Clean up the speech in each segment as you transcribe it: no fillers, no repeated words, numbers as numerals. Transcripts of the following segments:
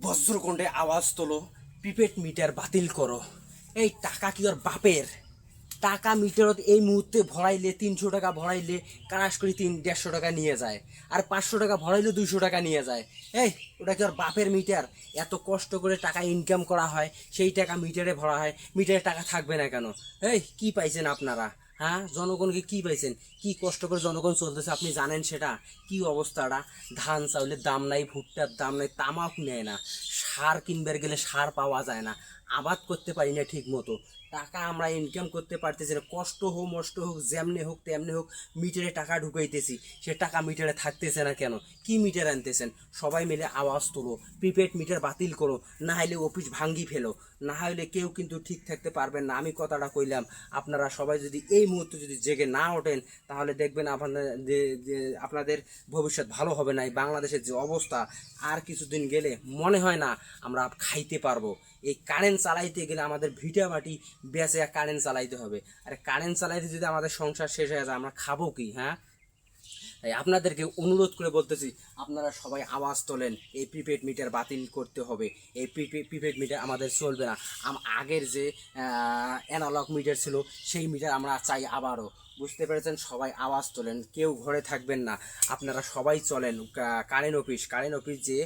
বজ্রকণ্ঠে আওয়াজ তোলো, prepaid metre বাতিল করো। এই টাকা কি ওর বাপের? টাকা মিটারত এই মুহূর্তে ভরাইলে 300 টাকা ভরাইলে কারাস করে 150 টাকা নিয়ে যায়, আর 500 টাকা ভরাইলে 200 টাকা নিয়ে যায়। এই ওটা কি ওর বাপের মিটার? এত কষ্ট করে টাকা ইনকাম করা হয়, সেই টাকা মিটারে ভরা হয়, মিটারে টাকা থাকবে না কেন? এই কি পাইছেন আপনারা? হ্যাঁ, জনগণকে কি পাইছেন? কি কষ্ট করে জনগণ চলতেছে আপনি জানেন সেটা? কি অবস্থাটা? ধান চাউলের দাম নাই, ভুট্টার দাম নাই, তামাক নেয় না, সার কিনবার গেলে সার পাওয়া যায় না, আবাদ করতে পারি না ঠিক মতো, টাকা আমরা ইনকাম করতে পারতেছি না, কষ্ট হোক মষ্ট হোক যেমনি হোক তেমনি হোক মিটারে টাকা ঢুকাইতেছি, সে টাকা মিটারে থাকতেছে না কেন? কি মিটার আনতেছেন? সবাই মিলে আওয়াজ তোলো, প্রিপেড মিটার বাতিল করো, না হলে অফিস ভাঙ্গি ফেলো, না হলে কেউ কিন্তু ঠিক থাকতে পারবেন না। আমি কথাটা কইলাম, আপনারা সবাই যদি এই মুহূর্তে যদি জেগে না ওঠেন তাহলে দেখবেন আপনাদের আপনাদের ভবিষ্যৎ ভালো হবে না। এই বাংলাদেশের যে অবস্থা, আর কিছুদিন গেলে মনে হয় না আমরা খাইতে পারবো। এই কারেন্ট চালাইতে গেলে আমাদের ভিটা মাটি বেঁচে কারেন্ট চালাইতে হবে, আর কারেন্ট চালাইতে যদি আমাদের সংসার শেষ হয়ে যায় আমরা খাবো কি? হ্যাঁ, তাই আপনাদেরকে অনুরোধ করে বলতেছি, আপনারা সবাই আওয়াজ তোলেন, এই প্রিপেড মিটার বাতিল করতে হবে। এই প্রিপেড মিটার আমাদের চলবে না। আগের যে অ্যানালগ মিটার ছিল সেই মিটার আমরা চাই আবারও। বুঝতে পেরেছেন? সবাই আওয়াজ তোলেন, কেউ ঘরে থাকবেন না, আপনারা সবাই চলেন। কারেন্ট অফিস যে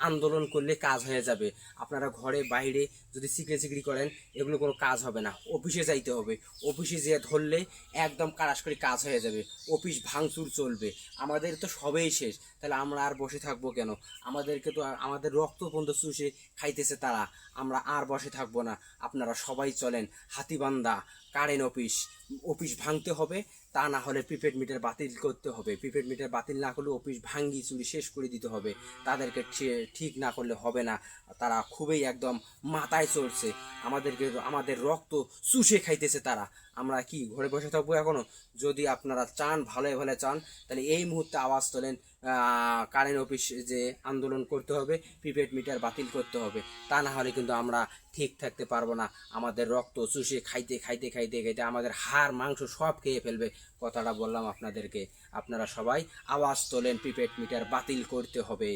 আন্দোলন করলে কাজ হয়ে যাবে। আপনারা ঘরে বাইরে যদি চিকড়ি করেন এগুলো কোনো কাজ হবে না, অফিসে যাইতে হবে। অফিসে যেয়ে ধরলে একদম কারাস করে কাজ হয়ে যাবে, অফিস ভাঙচুর চলবে। আমাদের তো সবেই শেষ, তাহলে আমরা আর বসে থাকবো কেন? আমাদেরকে তো আমাদের রক্ত পর্যন্ত চুষে খাইতেছে তারা, আমরা আর বসে থাকবো না। আপনারা সবাই চলেন, হাতিবান্ধা কারেন্ট অফিস ভাঙতে হবে, তা না হলে প্রিপেড মিটার বাতিল করতে হবে। প্রিপেড মিটার বাতিল না করলে অফিস ভাঙ্গি চুরি শেষ করে দিতে হবে। তাদেরকে ঠিক না করলে হবে না। তারা খুবই একদম মাথায় চড়ছে, আমাদের রক্ত চুষে খাইতেছে তারা। আমরা কি ঘরে বসে থাকবো এখনো? যদি আপনারা চান, ভালো ভালো চান, তাহলে এই মুহূর্তে আওয়াজ তোলেন, কারেন্ট অফিস যে আন্দোলন করতে হবে, প্রিপেড মিটার বাতিল করতে হবে। তা না হলে কিন্তু আমরা ঠিক থাকতে পারবো না। আমাদের রক্ত চুষে খাইতে খাইতে খাইতে খাইতে আমাদের হাড় মাংস সব খেয়ে ফেলবে। কথাটা বললাম আপনাদেরকে। আপনারা সবাই আওয়াজ তোলেন, প্রিপেড মিটার বাতিল করতে হবে।